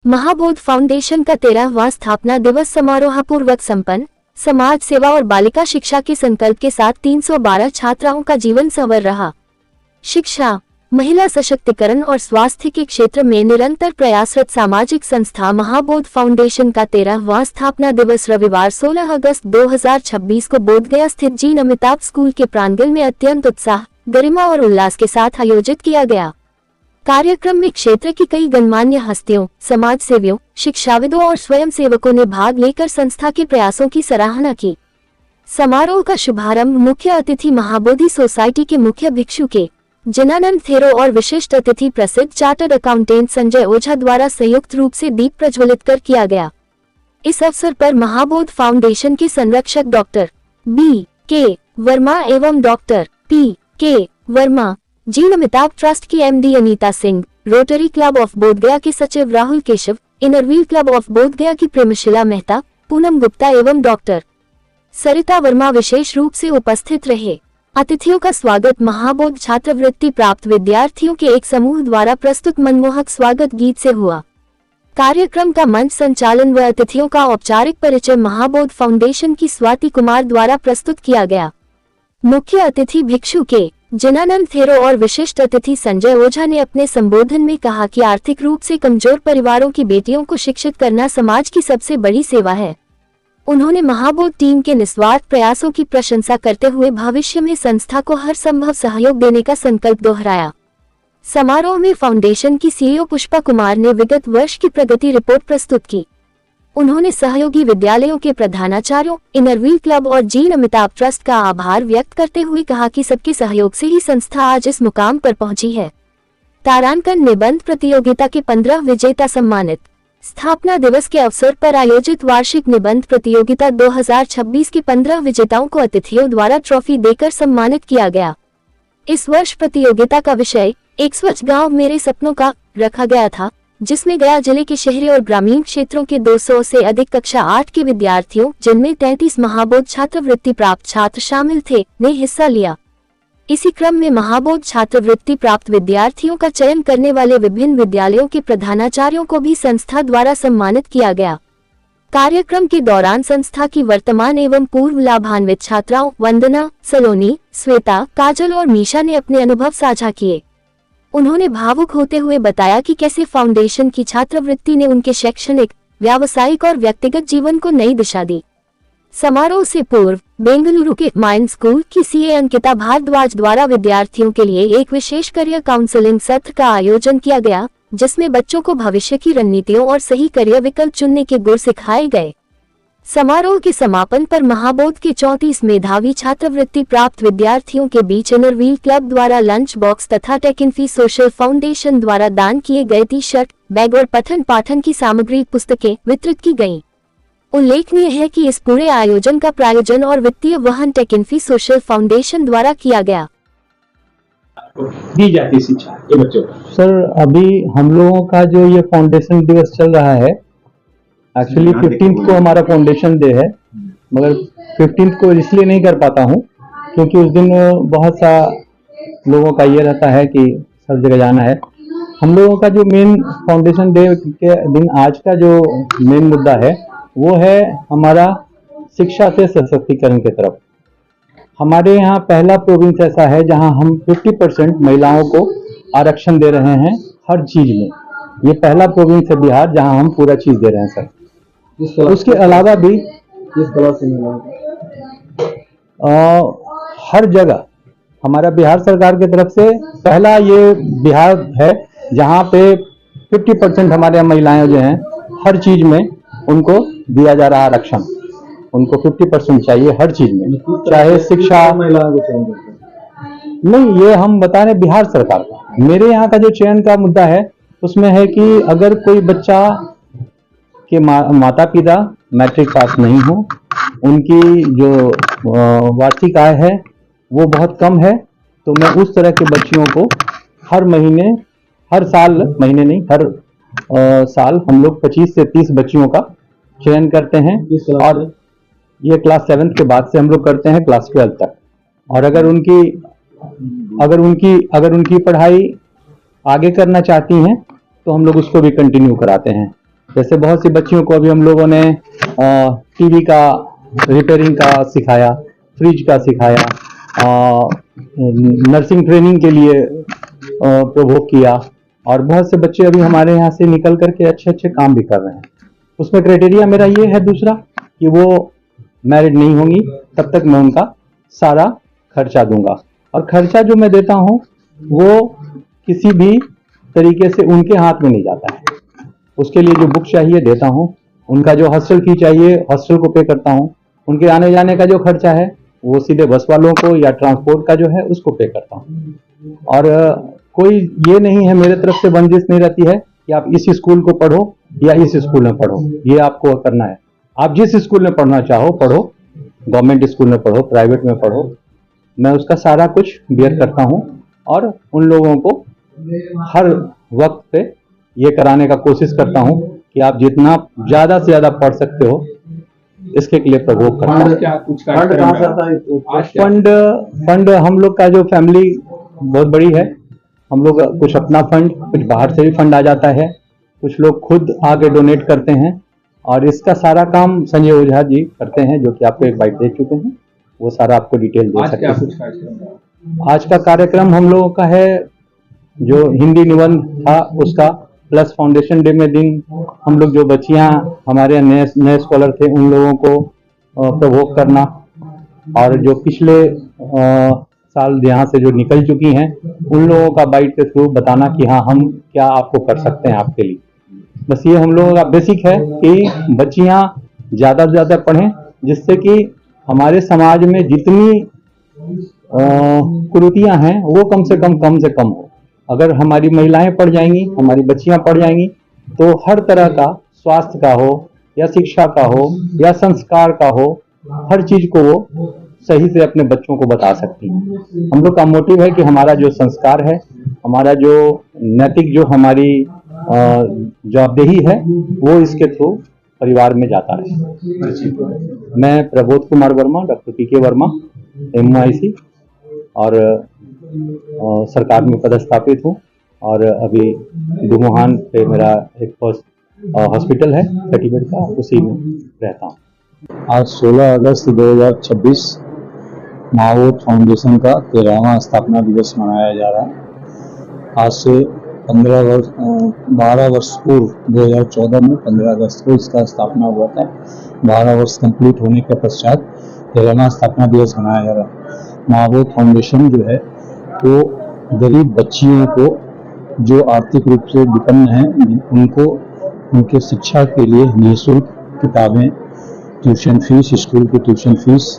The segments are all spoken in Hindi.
महाबोध फाउंडेशन का 13वां स्थापना दिवस समारोहपूर्वक संपन्न। समाज सेवा और बालिका शिक्षा के संकल्प के साथ 312 छात्राओं का जीवन संवर रहा। शिक्षा, महिला सशक्तिकरण और स्वास्थ्य के क्षेत्र में निरंतर प्रयासरत सामाजिक संस्था महाबोध फाउंडेशन का 13वां स्थापना दिवस रविवार 16 अगस्त 2026 को बोधगया स्थित जीन अमिताभ स्कूल के प्रांगण में अत्यंत उत्साह, गरिमा और उल्लास के साथ आयोजित किया गया। कार्यक्रम में क्षेत्र की कई गणमान्य हस्तियों, समाज सेवियों, शिक्षाविदों और स्वयंसेवकों ने भाग लेकर संस्था के प्रयासों की सराहना की। समारोह का शुभारंभ मुख्य अतिथि महाबोधि सोसाइटी के मुख्य भिक्षु के जनानंद थेरो और विशिष्ट अतिथि प्रसिद्ध चार्टर्ड अकाउंटेंट संजय ओझा द्वारा संयुक्त रूप से दीप प्रज्वलित कर किया गया। इस अवसर पर महाबोध फाउंडेशन के संरक्षक डॉक्टर B.K. वर्मा एवं डॉक्टर P.K. वर्मा, जीन अमिताभ ट्रस्ट की MD Anita Singh, Rotary Club of Bodhgaya के सचिव Rahul Keshav, Inner Wheel club of Bodhgaya की प्रेमशिला मेहता, पूनम गुप्ता एवं डॉक्टर सरिता वर्मा विशेष रूप से उपस्थित रहे। अतिथियों का स्वागत महाबोध छात्रवृत्ति प्राप्त विद्यार्थियों के एक समूह द्वारा प्रस्तुत मनमोहक स्वागत गीत से हुआ। कार्यक्रम का मंच संचालन व अतिथियों का औपचारिक परिचय महाबोध फाउंडेशन की स्वाति कुमार द्वारा प्रस्तुत किया गया। मुख्य अतिथि भिक्षु के जनानंद थेरो और विशिष्ट अतिथि संजय ओझा ने अपने संबोधन में कहा कि आर्थिक रूप से कमजोर परिवारों की बेटियों को शिक्षित करना समाज की सबसे बड़ी सेवा है। उन्होंने महाबोध टीम के निस्वार्थ प्रयासों की प्रशंसा करते हुए भविष्य में संस्था को हर संभव सहयोग देने का संकल्प दोहराया। समारोह में फाउंडेशन की CEO पुष्पा कुमार ने विगत वर्ष की प्रगति रिपोर्ट प्रस्तुत की। उन्होंने सहयोगी विद्यालयों के प्रधानाचार्यों, इनरव्हील क्लब और जीन अमिताभ ट्रस्ट का आभार व्यक्त करते हुए कहा कि सबके सहयोग से ही संस्था आज इस मुकाम पर पहुंची है। तारांकन निबंध प्रतियोगिता के 15 विजेता सम्मानित। स्थापना दिवस के अवसर पर आयोजित वार्षिक निबंध प्रतियोगिता 2026 के 15 विजेताओं को अतिथियों द्वारा ट्रॉफी देकर सम्मानित किया गया। इस वर्ष प्रतियोगिता का विषय एक स्वच्छ गांव मेरे सपनों का रखा गया था, जिसमें गया जिले के शहरी और ग्रामीण क्षेत्रों के 200 से अधिक कक्षा 8 के विद्यार्थियों, जिनमें 33 महाबोध छात्रवृत्ति प्राप्त छात्र शामिल थे, ने हिस्सा लिया। इसी क्रम में महाबोध छात्रवृत्ति प्राप्त विद्यार्थियों का चयन करने वाले विभिन्न विद्यालयों के प्रधानाचार्यों को भी संस्था द्वारा सम्मानित किया गया। कार्यक्रम के दौरान संस्था की वर्तमान एवं पूर्व लाभान्वित छात्राओं वंदना, सलोनी, श्वेता, काजल और मीशा ने अपने अनुभव साझा किए। उन्होंने भावुक होते हुए बताया कि कैसे फाउंडेशन की छात्रवृत्ति ने उनके शैक्षणिक, व्यावसायिक और व्यक्तिगत जीवन को नई दिशा दी। समारोह से पूर्व बेंगलुरु के माइंड स्कूल की CA अंकिता भारद्वाज द्वारा विद्यार्थियों के लिए एक विशेष करियर काउंसलिंग सत्र का आयोजन किया गया, जिसमें बच्चों को भविष्य की रणनीतियों और सही करियर विकल्प चुनने के गुर सिखाए गए। समारोह के समापन पर महाबोध के 34 मेधावी छात्रवृत्ति प्राप्त विद्यार्थियों के बीच इनरव्हील क्लब द्वारा लंच बॉक्स तथा टेकिनफी सोशल फाउंडेशन द्वारा दान किए गए टी-शर्ट, बैग और पठन पाठन की सामग्री पुस्तकें वितरित की गयीं। उल्लेखनीय है कि इस पूरे आयोजन का प्रायोजन और वित्तीय वहन टेकिनफी सोशल फाउंडेशन द्वारा किया गया। दी जाती शिक्षा ये बच्चों को। सर, अभी हम लोगों का जो ये फाउंडेशन दिवस चल रहा है, एक्चुअली 15th को हमारा फाउंडेशन डे है, मगर 15th को इसलिए नहीं कर पाता हूँ क्योंकि उस दिन बहुत सा लोगों का ये रहता है कि सब जगह जाना है। हम लोगों का जो मेन फाउंडेशन डे के दिन आज का जो मेन मुद्दा है वो है हमारा शिक्षा से सशक्तिकरण की तरफ। हमारे यहाँ पहला प्रोविंस ऐसा है जहाँ हम 50% महिलाओं को आरक्षण दे रहे हैं हर चीज में। ये पहला प्रोविंस है बिहार जहाँ हम पूरा चीज दे रहे हैं सर। उसके अलावा भी हर जगह हमारा बिहार सरकार की तरफ से पहला ये बिहार है जहाँ पे 50% हमारे यहाँ महिलाएं जो हैं हर चीज में उनको दिया जा रहा आरक्षण। उनको 50% चाहिए हर चीज में, चाहे शिक्षा। महिलाओं को चयन करते नहीं, ये हम बता रहे बिहार सरकार का। मेरे यहाँ का जो चयन का मुद्दा है उसमें है कि अगर कोई बच्चा के माता पिता मैट्रिक पास नहीं हो, उनकी जो वार्षिक आय है वो बहुत कम है, तो मैं उस तरह के बच्चियों को हर साल हम लोग 25 से 30 बच्चियों का चयन करते हैं। और ये क्लास 7th के बाद से हम लोग करते हैं क्लास 12 तक। और अगर उनकी पढ़ाई आगे करना चाहती हैं तो हम लोग उसको भी कंटिन्यू कराते हैं। जैसे बहुत सी बच्चियों को अभी हम लोगों ने टीवी का रिपेयरिंग का सिखाया, फ्रिज का सिखाया, नर्सिंग ट्रेनिंग के लिए प्रोवोक किया, और बहुत से बच्चे अभी हमारे यहाँ से निकल करके अच्छे अच्छे काम भी कर रहे हैं। उसमें क्राइटेरिया मेरा ये है दूसरा कि वो मैरिड नहीं होंगी, तब तक मैं उनका सारा खर्चा दूंगा, और खर्चा जो मैं देता हूँ वो किसी भी तरीके से उनके हाथ में नहीं जाता है। उसके लिए जो बुक चाहिए देता हूँ, उनका जो हॉस्टल फी चाहिए हॉस्टल को पे करता हूँ, उनके आने जाने का जो खर्चा है वो सीधे बस वालों को या ट्रांसपोर्ट का जो है उसको पे करता हूँ। और कोई ये नहीं है, मेरे तरफ से बंदिश नहीं रहती है कि आप इस स्कूल को पढ़ो या इस स्कूल में पढ़ो, ये आपको करना है। आप जिस स्कूल में पढ़ना चाहो पढ़ो, गवर्नमेंट स्कूल में पढ़ो, प्राइवेट में पढ़ो, मैं उसका सारा कुछ बियर करता हूँ, और उन लोगों को हर वक्त पे ये कराने का कोशिश करता हूँ कि आप जितना ज्यादा से ज्यादा पढ़ सकते हो इसके लिए प्रवोक करता हूँ। फंड हम लोग का जो फैमिली बहुत बड़ी है, हम लोग कुछ अपना फंड, कुछ बाहर से भी फंड आ जाता है, कुछ लोग खुद आके डोनेट करते हैं, और इसका सारा काम संजय ओझा जी करते हैं, जो कि आपको एक बाइट दे चुके हैं, वो सारा आपको डिटेल दे सकते हैं। आज का कार्यक्रम हम लोगों का है जो हिंदी निबंध था उसका, प्लस फाउंडेशन डे में दिन हम लोग जो बच्चियां हमारे नए स्कॉलर थे उन लोगों को प्रवोक करना, और जो पिछले साल यहाँ से जो निकल चुकी हैं उन लोगों का बाइट के थ्रू बताना कि हाँ हम क्या आपको कर सकते हैं आपके लिए। बस ये हम लोगों का बेसिक है कि बच्चियां ज्यादा से ज्यादा पढ़ें, जिससे कि हमारे समाज में जितनी कुरीतियां हैं वो कम से कम हो। अगर हमारी महिलाएं पढ़ जाएंगी, हमारी बच्चियां पढ़ जाएंगी, तो हर तरह का, स्वास्थ्य का हो या शिक्षा का हो या संस्कार का हो, हर चीज को वो सही से अपने बच्चों को बता सकती हैं। हम लोग का मोटिव है कि हमारा जो संस्कार है, हमारा जो नैतिक जो हमारी जवाबदेही है वो इसके थ्रू परिवार में जाता है। मैं प्रबोध कुमार वर्मा, डॉक्टर पीके वर्मा, MIC और सरकार में पदस्थापित हूँ, और अभी दुमुहान पे मेरा एक हॉस्पिटल है 30 बेड का, उसी में रहता हूँ। आज 16 अगस्त 2026 महाबोध फाउंडेशन का 13वां स्थापना दिवस मनाया जा रहा है। आज से 12 वर्ष पूर्व 2014 में 15 अगस्त को इसका स्थापना हुआ था। 12 वर्ष कंप्लीट होने के पश्चात 13वां स्थापना दिवस मनाया जा रहा है। महाबोध फाउंडेशन जो है वो गरीब बच्चियों को जो आर्थिक रूप से विपन्न हैं उनको उनके शिक्षा के लिए निःशुल्क किताबें, ट्यूशन फीस, स्कूल की ट्यूशन फीस,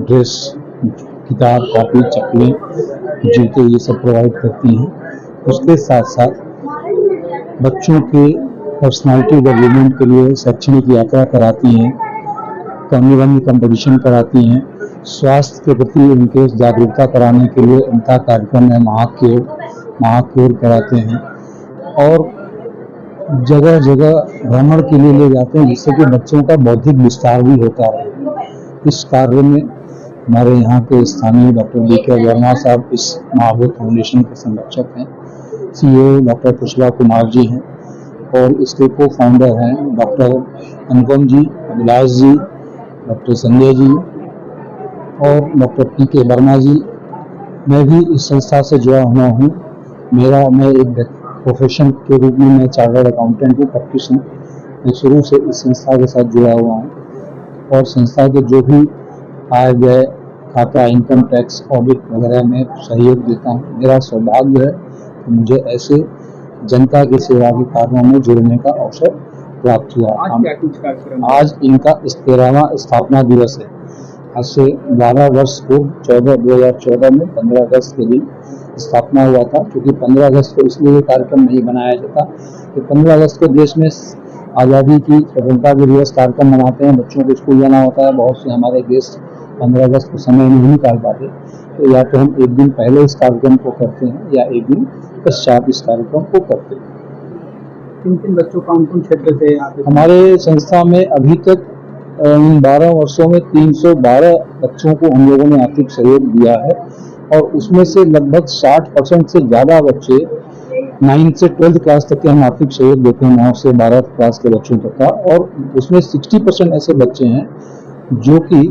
ड्रेस, किताब, कॉपी, चप्पलें, जूते, ये सब प्रोवाइड करती हैं। उसके साथ साथ बच्चों के पर्सनालिटी डेवलपमेंट के लिए शैक्षणिक यात्रा कराती हैं, निबंध कंपटीशन कराती हैं, स्वास्थ्य के प्रति उनके जागरूकता कराने के लिए उनका कार्यक्रम है महाक्योर कराते हैं, और जगह जगह भ्रमण के लिए ले जाते हैं, जिससे कि बच्चों का बौद्धिक विस्तार भी होता है। इस कार्य में हमारे यहाँ के स्थानीय डॉक्टर BK वर्मा साहब इस महाबोध फाउंडेशन के संरक्षक हैं। CEO डॉक्टर कुशला कुमार जी हैं, और इसके को फाउंडर हैं डॉक्टर अनुपम जी, अभिलाष जी, डॉक्टर संजय जी और डॉक्टर PK वर्मा जी। मैं भी इस संस्था से जुड़ा हुआ हूँ। मैं एक प्रोफेशन के रूप में मैं चार्टर्ड अकाउंटेंट हूँ, प्रैक्टिशनर। मैं शुरू से इस संस्था के साथ जुड़ा हुआ हूँ, और संस्था के जो भी आय व्यय खाता, इनकम टैक्स, ऑडिट वगैरह में सहयोग देता हूँ। मेरा सौभाग्य है कि मुझे ऐसे जनता की सेवा के कार्यों में जुड़ने का अवसर प्राप्त हुआ। आज इनका 13वां स्थापना दिवस है। आज से 12 वर्ष पूर्व 2014 में 15 अगस्त के दिन स्थापना हुआ था। क्योंकि 15 अगस्त को इसलिए ये कार्यक्रम नहीं बनाया जाता कि 15 अगस्त को देश में आज़ादी की, स्वतंत्रता के दिवस कार्यक्रम मनाते हैं, बच्चों को स्कूल जाना होता है, बहुत से हमारे गेस्ट 15 अगस्त को समय नहीं निकाल पाते, तो या तो हम एक दिन पहले इस कार्यक्रम को करते हैं या एक दिन पश्चात इस कार्यक्रम को करते हैं। किन बच्चों कौन कौन क्षेत्र से हमारे संस्था में अभी तक इन 12 वर्षों में 312 बच्चों को हम लोगों ने आर्थिक सहयोग दिया है, और उसमें से लगभग 60% से ज़्यादा बच्चे 9 से 12th क्लास तक के हम आर्थिक सहयोग देते हैं, 9 से 12 क्लास के बच्चों तक का, और उसमें 60% ऐसे बच्चे हैं जो कि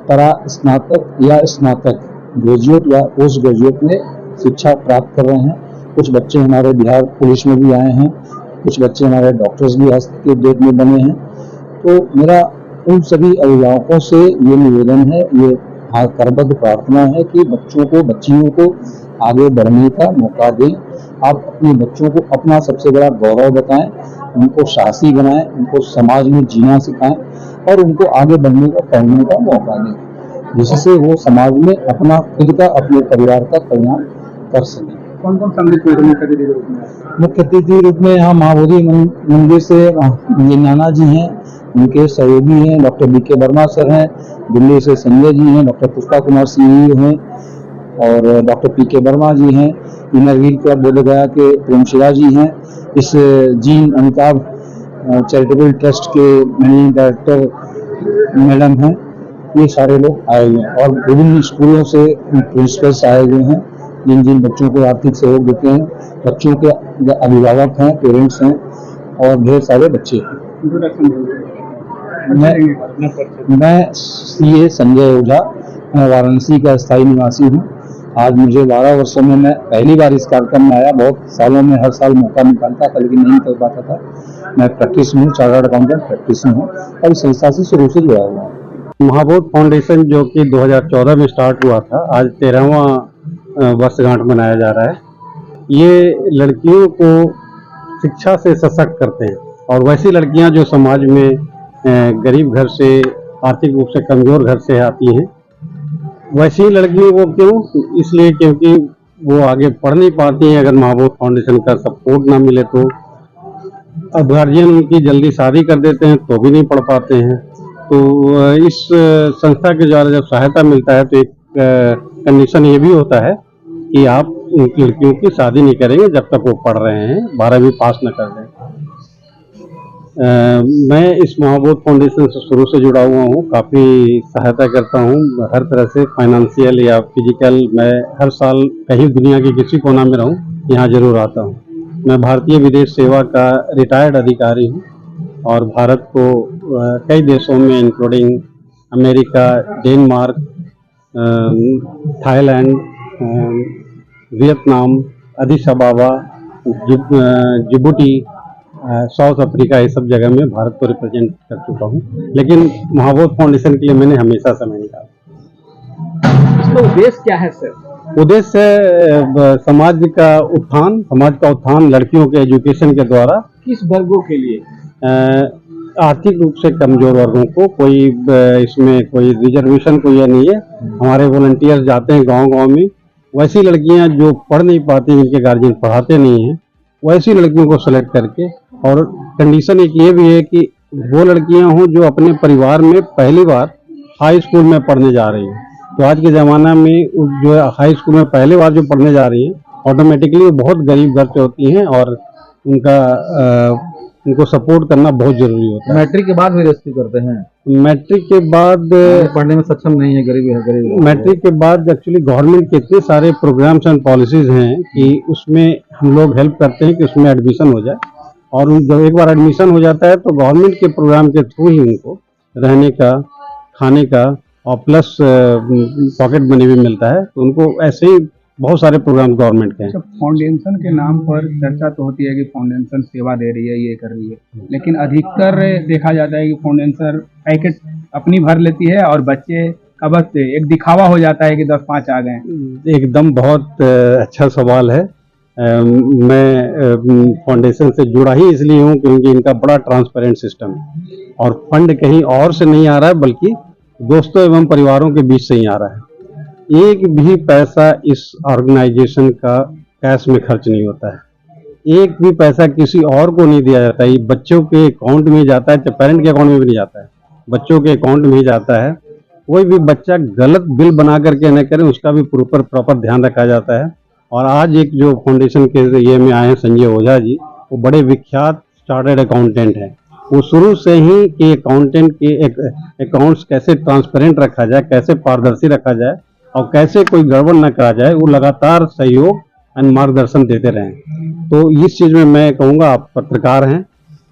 परा स्नातक या स्नातक, ग्रेजुएट या पोस्ट ग्रेजुएट में शिक्षा प्राप्त कर रहे हैं। कुछ बच्चे हमारे बिहार पुलिस में भी आए हैं, कुछ बच्चे हमारे डॉक्टर्स भी आज के डेट में बने हैं। तो मेरा उन सभी अभिभावकों से ये निवेदन है, ये करबद्ध प्रार्थना है कि बच्चों को, बच्चियों को आगे बढ़ने का मौका दें। आप अपने बच्चों को अपना सबसे बड़ा गौरव बताएं, उनको साहसी बनाएं, उनको समाज में जीना सिखाएं और उनको आगे बढ़ने का, पढ़ने का मौका दें, जिससे वो समाज में अपना खुद का, अपने परिवार का कल्याण कर सकें। कौन कौन सम्मिलित हुए थे मुख्य अतिथि के रूप में? मुख्य अतिथि के रूप में यहाँ महाबोधि मंदिर से ये नाना जी हैं, उनके सहयोगी हैं डॉक्टर बीके वर्मा सर हैं, दिल्ली से संजय जी हैं, डॉक्टर पुष्पा कुमार सिंह हैं और डॉक्टर पीके वर्मा जी हैं, इनरवीर क्लब बोधगया के प्रेमशिला जी हैं, इस जीन अमिताभ चैरिटेबल ट्रस्ट के मैनेजिंग डायरेक्टर मैडम हैं। ये सारे लोग आए हुए हैं और विभिन्न स्कूलों से प्रिंसिपल्स आए हुए हैं, जिन जिन बच्चों को आर्थिक सहयोग देते हैं। बच्चों के अभिभावक हैं, पेरेंट्स हैं और ढेर सारे बच्चे हैं। मैं सीए संजय ओझा, मैं वाराणसी का स्थायी निवासी हूँ। आज मुझे 12 वर्षों में, मैं पहली बार इस कार्यक्रम में आया। बहुत सालों में हर साल मौका निकालता था लेकिन नहीं कर पाता था। मैं प्रैक्टिस में हूँ, चार्टर्ड अकाउंटेंट प्रैक्टिस में हूँ और इस संस्था से शुरू से जुड़ा हुआ हूँ। महाबोध फाउंडेशन जो कि 2014 में स्टार्ट हुआ था, आज 13वां वर्षगांठ मनाया जा रहा है। ये लड़कियों को शिक्षा से सशक्त करते हैं और वैसी लड़कियां जो समाज में गरीब घर से, आर्थिक रूप से कमजोर घर से आती हैं, वैसी लड़कियों को क्यों? इसलिए क्योंकि वो आगे पढ़ नहीं पाती हैं। अगर महाबोध फाउंडेशन का सपोर्ट ना मिले तो अब गार्जियन उनकी जल्दी शादी कर देते हैं तो भी नहीं पढ़ पाते हैं। तो इस संस्था के द्वारा जब सहायता मिलता है तो एक कंडीशन ये भी होता है कि आप उनकी लड़कियों की शादी नहीं करेंगे जब तक वो पढ़ रहे हैं, 12वीं पास न कर लें। मैं इस महाबोध फाउंडेशन से शुरू से जुड़ा हुआ हूँ, काफ़ी सहायता करता हूँ हर तरह से, फाइनेंशियल या फिजिकल। मैं हर साल कहीं दुनिया के किसी कोना में रहूँ, यहाँ जरूर आता हूँ। मैं भारतीय विदेश सेवा का रिटायर्ड अधिकारी हूँ और भारत को कई देशों में including America, Denmark, Thailand, Vietnam, Aedes अबाबा, Djibouti, south Africa, ये सब जगह में भारत को रिप्रेजेंट कर चुका हूँ। लेकिन महाबोध फाउंडेशन के लिए मैंने हमेशा समय निकाला। इसका उद्देश्य क्या है सर? उद्देश्य है समाज का उत्थान लड़कियों के एजुकेशन के द्वारा। किस वर्गों के लिए? आर्थिक रूप से कमजोर वर्गों को। कोई इसमें कोई रिजर्वेशन कोई ये नहीं है। हमारे वॉलंटियर जाते हैं गांव-गांव में, वैसी लड़कियां जो पढ़ नहीं पाती, जिनके गार्जियन पढ़ाते नहीं हैं, वैसी लड़कियों को सेलेक्ट करके, और कंडीशन एक ये भी है कि वो लड़कियां हों जो अपने परिवार में पहली बार हाई स्कूल में पढ़ने जा रही हैं। तो आज के ज़माना में जो हाई स्कूल में पहली बार जो पढ़ने जा रही हैं, ऑटोमेटिकली वो बहुत गरीब घर से होती हैं और उनको सपोर्ट करना बहुत जरूरी होता है। मैट्रिक के बाद भी रेस्क्यू करते हैं? मैट्रिक के बाद पढ़ने में सक्षम नहीं है, गरीब। मैट्रिक के बाद एक्चुअली गवर्नमेंट के इतने सारे प्रोग्राम्स एंड पॉलिसीज हैं कि उसमें हम लोग हेल्प करते हैं कि उसमें एडमिशन हो जाए। और जब एक बार एडमिशन हो जाता है तो गवर्नमेंट के प्रोग्राम के थ्रू ही उनको रहने का, खाने का और प्लस पॉकेट मनी भी मिलता है। तो उनको ऐसे ही बहुत सारे प्रोग्राम गवर्नमेंट के हैं। फाउंडेशन के नाम पर चर्चा तो होती है कि फाउंडेशन सेवा दे रही है, ये कर रही है, लेकिन अधिकतर देखा जाता है कि फाउंडेशन पैकेट अपनी भर लेती है और बच्चे का बस एक दिखावा हो जाता है कि 10-5 आ गए। एकदम बहुत अच्छा सवाल है। मैं फाउंडेशन से जुड़ा ही इसलिए हूँ क्योंकि इनका बड़ा ट्रांसपेरेंट सिस्टम है और फंड कहीं और से नहीं आ रहा है बल्कि दोस्तों एवं परिवारों के बीच से ही आ रहा है। एक भी पैसा इस ऑर्गेनाइजेशन का कैश में खर्च नहीं होता है। एक भी पैसा किसी और को नहीं दिया जाता है। ये बच्चों के अकाउंट में जाता है, पेरेंट के अकाउंट में भी नहीं जाता है, बच्चों के अकाउंट में ही जाता है। कोई भी बच्चा गलत बिल बना करके न करे, उसका भी प्रॉपर ध्यान रखा जाता है। और आज एक जो फाउंडेशन के ये में आए हैं संजय ओझा जी, वो बड़े विख्यात चार्टर्ड अकाउंटेंट हैं। वो शुरू से ही कि अकाउंटेंट के अकाउंट्स कैसे ट्रांसपेरेंट रखा जाए, कैसे पारदर्शी रखा जाए और कैसे कोई गड़बड़ न करा जाए, वो लगातार सहयोग एंड मार्गदर्शन देते रहें। तो इस चीज़ में मैं कहूँगा, आप पत्रकार हैं,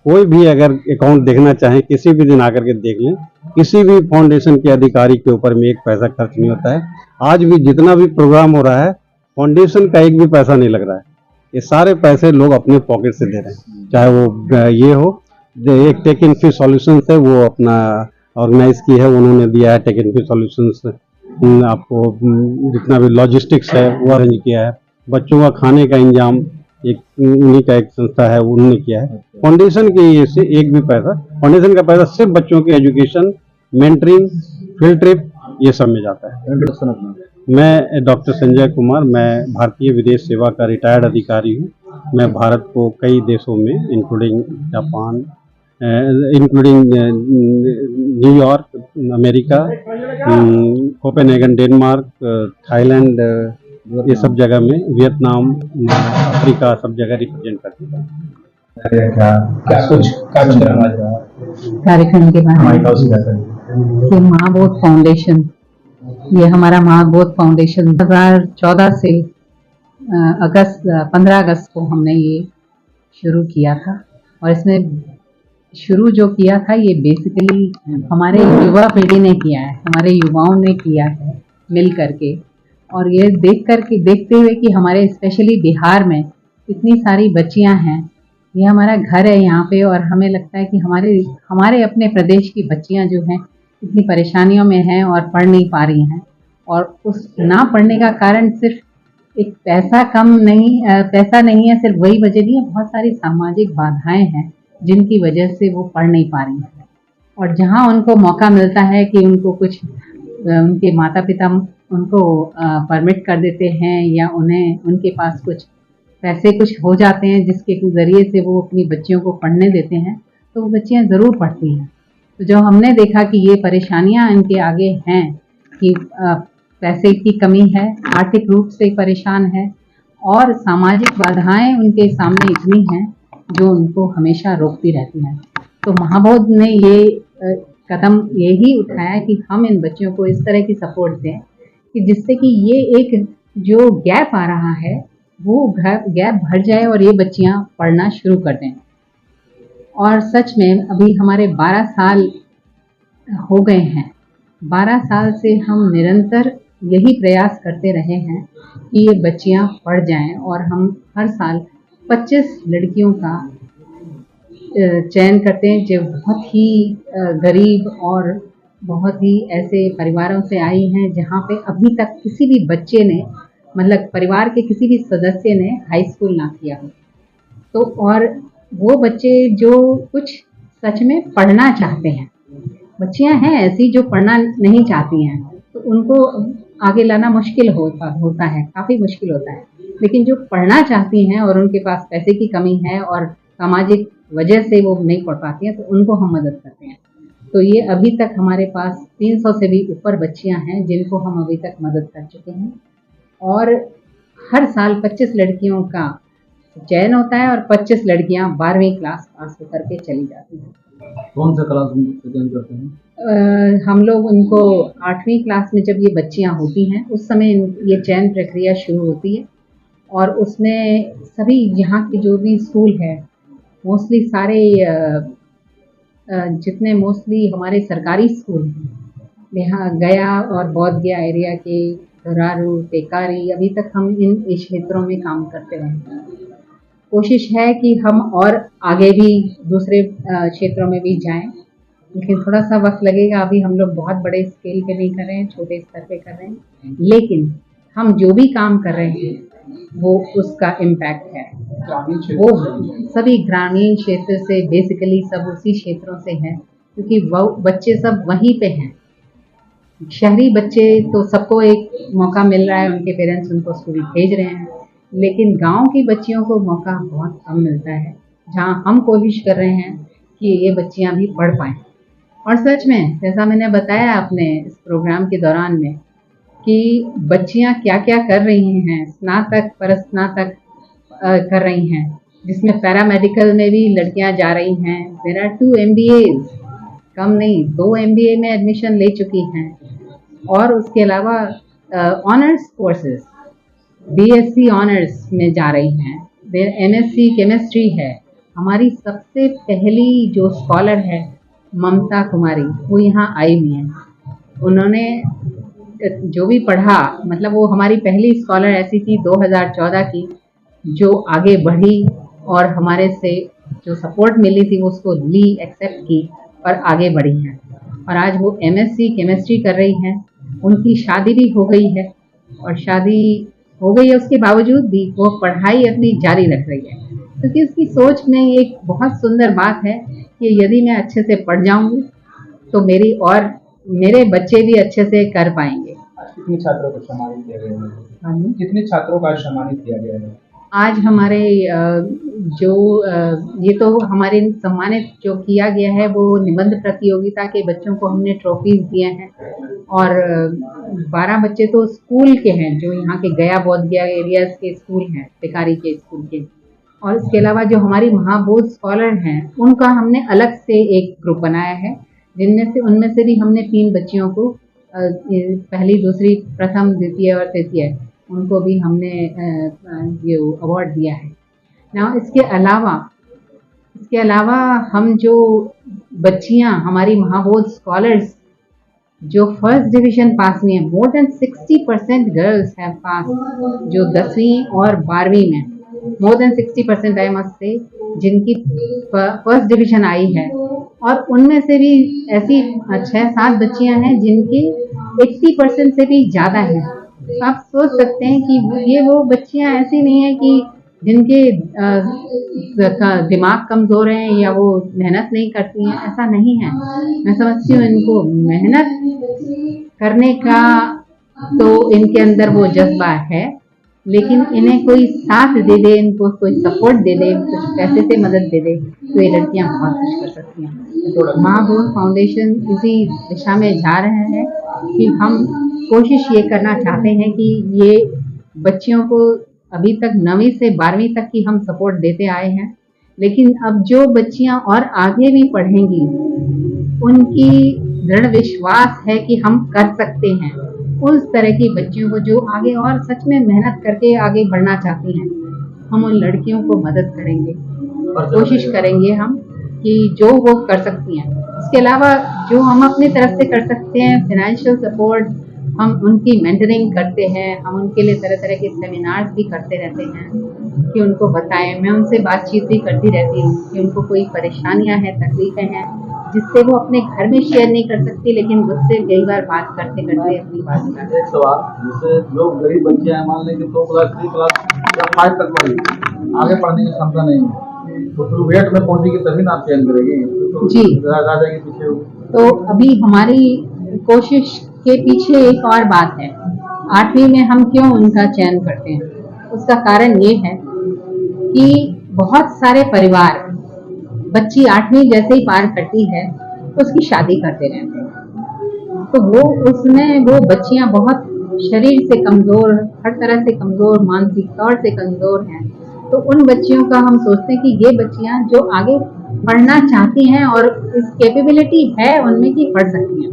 कोई भी अगर अकाउंट देखना चाहें किसी भी दिन आकर के देख लें। किसी भी फाउंडेशन के अधिकारी के ऊपर में एक पैसा खर्च नहीं होता है। आज भी जितना भी प्रोग्राम हो रहा है, फाउंडेशन का एक भी पैसा नहीं लग रहा है। ये सारे पैसे लोग अपने पॉकेट से दे रहे हैं। चाहे वो ये हो, जो एक टेक इन फ्री सॉल्यूशंस है वो अपना ऑर्गेनाइज की है, उन्होंने दिया है टेक इन फ्री सॉल्यूशंस। आपको जितना भी लॉजिस्टिक्स है वो अरेंज किया है। बच्चों का खाने का इंतजाम एक उन्हीं का एक संस्था है, उन्होंने किया है। फाउंडेशन के ये से एक भी पैसा, फाउंडेशन का पैसा सिर्फ बच्चों के एजुकेशन, मेंटरिंग, फील्ड ट्रिप, ये सब में जाता है। मैं डॉक्टर संजय कुमार, मैं भारतीय विदेश सेवा का रिटायर्ड अधिकारी हूँ। मैं भारत को कई देशों में including Japan, including New York, America, Copenhagen, Denmark, Thailand, ये सब जगह में, वियतनाम, अफ्रीका, सब जगह रिप्रेजेंट करती है। क्या कुछ कार्यक्रम के बारे में कि महाबोध फाउंडेशन, ये हमारा महाबोध फाउंडेशन 2014 से 15 अगस्त को हमने ये शुरू किया था। और इसमें शुरू जो किया था ये बेसिकली हमारे युवा पीढ़ी ने किया है, हमारे युवाओं ने किया है मिल करके। और ये देखते हुए कि हमारे स्पेशली बिहार में इतनी सारी बच्चियां हैं, ये हमारा घर है यहाँ पे, और हमें लगता है कि हमारे अपने प्रदेश की बच्चियां जो हैं इतनी परेशानियों में हैं और पढ़ नहीं पा रही हैं। और उस ना पढ़ने का कारण सिर्फ एक पैसा नहीं है, सिर्फ वही वजह नहीं है, बहुत सारी सामाजिक बाधाएं हैं जिनकी वजह से वो पढ़ नहीं पा रही हैं। और जहाँ उनको मौका मिलता है कि उनको कुछ उनके माता पिता उनको परमिट कर देते हैं या उन्हें उनके पास कुछ पैसे कुछ हो जाते हैं जिसके ज़रिए से वो अपनी बच्चियों को पढ़ने देते हैं, तो वो बच्चियाँ ज़रूर पढ़ती हैं। तो जो हमने देखा कि ये परेशानियाँ इनके आगे हैं कि पैसे की कमी है, आर्थिक रूप से परेशान है और सामाजिक बाधाएं उनके सामने इतनी हैं जो उनको हमेशा रोकती रहती हैं। तो महाबोध ने ये कदम यही उठाया कि हम इन बच्चियों को इस तरह की सपोर्ट दें कि जिससे कि ये एक जो गैप आ रहा है वो गैप भर जाए और ये बच्चियां पढ़ना शुरू कर दें। और सच में अभी हमारे 12 साल हो गए हैं। 12 साल से हम निरंतर यही प्रयास करते रहे हैं कि ये बच्चियां पढ़ जाएं, और हम हर साल 25 लड़कियों का चयन करते हैं जो बहुत ही गरीब और बहुत ही ऐसे परिवारों से आई हैं जहाँ पे अभी तक किसी भी बच्चे ने, मतलब परिवार के किसी भी सदस्य ने हाई स्कूल ना किया हो। तो और वो बच्चे जो कुछ सच में पढ़ना चाहते हैं, बच्चियां हैं ऐसी जो पढ़ना नहीं चाहती हैं, तो उनको आगे लाना मुश्किल होता है, काफ़ी मुश्किल होता है। लेकिन जो पढ़ना चाहती हैं और उनके पास पैसे की कमी है और सामाजिक वजह से वो नहीं पढ़ पाती हैं, तो उनको हम मदद करते हैं। तो ये अभी तक हमारे पास 300 से भी ऊपर बच्चियां हैं जिनको हम अभी तक मदद कर चुके हैं। और हर साल 25 लड़कियों का चयन होता है और 25 लड़कियां 12वीं क्लास पास होकर के चली जाती हैं। कौन सा क्लास में चयन करते हैं? हम लोग उनको 8वीं क्लास में जब ये बच्चियां होती हैं उस समय ये चयन प्रक्रिया शुरू होती है। और उसमें सभी यहाँ के जो भी स्कूल है, मोस्टली सारे जितने मोस्टली हमारे सरकारी स्कूल हैं, यहाँ गया और बोध गया एरिया के धरारू, टेकारी, अभी तक हम इन क्षेत्रों में काम करते रहे हैं। कोशिश है कि हम और आगे भी दूसरे क्षेत्रों में भी जाएं, लेकिन थोड़ा सा वक्त लगेगा। अभी हम लोग बहुत बड़े स्केल पे नहीं कर रहे हैं, छोटे स्तर पे कर रहे हैं, लेकिन हम जो भी काम कर रहे हैं वो उसका इम्पैक्ट है। वो सभी ग्रामीण क्षेत्र से, बेसिकली सब उसी क्षेत्रों से हैं, क्योंकि वो बच्चे सब वहीं पे हैं। शहरी बच्चे तो सबको एक मौका मिल रहा है, उनके पेरेंट्स उनको स्कूल भेज रहे हैं, लेकिन गांव की बच्चियों को मौका बहुत कम मिलता है, जहां हम कोशिश कर रहे हैं कि ये बच्चियां भी पढ़ पाएँ। और सच में जैसा मैंने बताया अपने इस प्रोग्राम के दौरान में कि बच्चियां क्या क्या कर रही हैं, स्नातक परस्नातक कर रही हैं, जिसमें पैरामेडिकल में भी लड़कियां जा रही हैं। देयर आर 2 MBAs, कम नहीं, 2 MBA में एडमिशन ले चुकी हैं। और उसके अलावा ऑनर्स कोर्सेज बीएससी ऑनर्स में जा रही हैं, फिर एमएससी केमिस्ट्री है। हमारी सबसे पहली जो स्कॉलर है ममता कुमारी, वो यहाँ आई हुई हैं। उन्होंने जो भी पढ़ा, मतलब वो हमारी पहली स्कॉलर ऐसी थी 2014 की जो आगे बढ़ी और हमारे से जो सपोर्ट मिली थी वो उसको ली, एक्सेप्ट की और आगे बढ़ी हैं। और आज वो एमएससी केमिस्ट्री कर रही हैं। उनकी शादी भी हो गई है और शादी हो गई है उसके बावजूद भी वो पढ़ाई अपनी जारी रख रही है, क्योंकि उसकी सोच में एक बहुत सुंदर बात है कि यदि मैं अच्छे से पढ़ जाऊंगी तो मेरे बच्चे भी अच्छे से कर पाएंगे। कितने छात्रों को सम्मानित किया गया है? कितने छात्रों का सम्मानित किया गया है? आज हमारे ये तो हमारे सम्मानित जो किया गया है वो निबंध प्रतियोगिता के बच्चों को हमने ट्रॉफीज दिए हैं और 12 बच्चे तो स्कूल के हैं जो यहाँ के गया बोध गया एरियाज के स्कूल हैं, टिकारी के स्कूल के। और इसके अलावा जो हमारी महाबोध स्कॉलर हैं उनका हमने अलग से एक ग्रुप बनाया है, उनमें से भी हमने 3 बच्चियों को पहली, दूसरी, प्रथम, द्वितीय और तृतीय उनको भी हमने ये अवार्ड दिया है ना। इसके अलावा हम जो बच्चियां हमारी महाबोध स्कॉलर्स जो फर्स्ट डिवीजन पास हुई हैं, more than 60% girls have pass, जो 10वीं और 12वीं में more than 60% I must say जिनकी फर्स्ट डिवीजन आई है। और उनमें से भी ऐसी 6-7 बच्चियां हैं जिनकी 80% से भी ज़्यादा है। आप सोच सकते हैं कि ये वो बच्चियां ऐसी नहीं है कि जिनके दिमाग कमज़ोर हैं या वो मेहनत नहीं करती हैं, ऐसा नहीं है। मैं समझती हूँ इनको मेहनत करने का तो इनके अंदर वो जज्बा है, लेकिन इन्हें कोई साथ दे दे, इनको कोई सपोर्ट दे दे, कुछ पैसे से मदद दे दे तो ये लड़कियां बहुत कुछ कर सकती हैं। महाबोध फाउंडेशन इसी दिशा में जा रहे हैं कि हम कोशिश ये करना चाहते हैं कि ये बच्चियों को अभी तक 9वीं से 12वीं तक की हम सपोर्ट देते आए हैं, लेकिन अब जो बच्चियां और आगे भी पढ़ेंगी उनकी दृढ़ विश्वास है कि हम कर सकते हैं। उस तरह की बच्चियों को जो आगे और सच में मेहनत करके आगे बढ़ना चाहती हैं, हम उन लड़कियों को मदद करेंगे, कोशिश करेंगे हम कि जो वो कर सकती हैं। इसके अलावा जो हम अपनी तरफ से कर सकते हैं, फाइनेंशियल सपोर्ट, हम उनकी मेंटरिंग करते हैं, हम उनके लिए तरह तरह के सेमिनार्स भी करते रहते हैं कि उनको बताएं। मैं उनसे बातचीत भी करती रहती हूँ कि उनको कोई परेशानियाँ हैं, तकलीफें हैं जिससे वो अपने घर में शेयर नहीं कर सकती, लेकिन मुझसे कई बार बात करते करते अपनी बात करते। एक सवाल, जैसे जो गरीब बच्चे हैं, मान लें कि 2 क्लास 3 क्लास या 5 तक पढ़ी, आगे पढ़ने की क्षमता नहीं है, तो फिर वेट में पहुंचेगी तभी ना आप चयन करेगी, तो जी राजा के पीछे। तो अभी हमारी कोशिश के पीछे एक और बात है, 8वीं में हम क्यों उनका चयन करते हैं, उसका कारण ये है कि बहुत सारे परिवार बच्ची 8वीं जैसे ही पार करती है उसकी शादी करते रहते हैं, तो वो बच्चियां बहुत शरीर से कमज़ोर, हर तरह से कमज़ोर, मानसिक तौर से कमज़ोर हैं। तो उन बच्चियों का हम सोचते हैं कि ये बच्चियां जो आगे पढ़ना चाहती हैं और इस कैपेबिलिटी है उनमें कि पढ़ सकती हैं,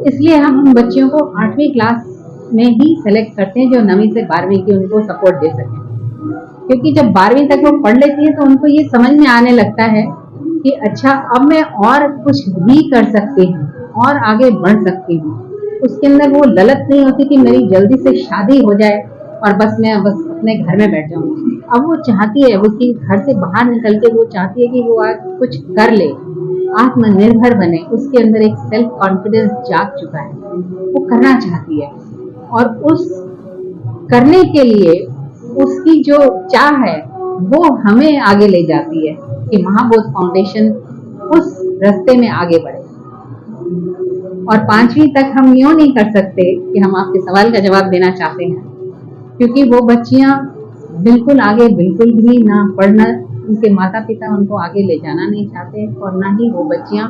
इसलिए हम उन बच्चियों को 8वीं क्लास में ही सेलेक्ट करते हैं जो 9वीं से 12वीं की उनको सपोर्ट दे सकें। क्योंकि जब 12वीं तक वो पढ़ लेती है तो उनको ये समझ में आने लगता है कि अच्छा अब मैं और कुछ भी कर सकती हूँ और आगे बढ़ सकती हूँ। उसके अंदर वो ललक नहीं होती कि मेरी जल्दी से शादी हो जाए और मैं अपने घर में बैठ जाऊँ। अब वो चाहती है, वो कि घर से बाहर निकल के वो चाहती है कि वो आज कुछ कर ले, आत्मनिर्भर बने, उसके अंदर एक सेल्फ कॉन्फिडेंस जाग चुका है, वो करना चाहती है। और उस करने के लिए उसकी जो चाह है वो हमें आगे ले जाती है कि महाबोध फाउंडेशन उस रास्ते में आगे बढ़े। और 5वीं तक हम यूँ नहीं कर सकते कि हम आपके सवाल का जवाब देना चाहते हैं, क्योंकि वो बच्चियां बिल्कुल आगे बिल्कुल भी ना पढ़ना, उनके माता पिता उनको आगे ले जाना नहीं चाहते और ना ही वो बच्चियां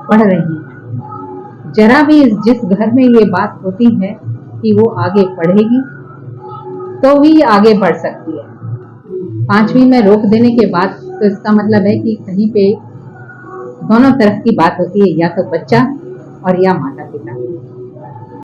पढ़ रही हैं। जरा भी जिस घर में ये बात होती है कि वो आगे पढ़ेगी तो भी आगे बढ़ सकती है। 5वीं में रोक देने के बाद तो इसका मतलब है कि कहीं पे दोनों तरफ की बात होती है, या तो बच्चा और या माता।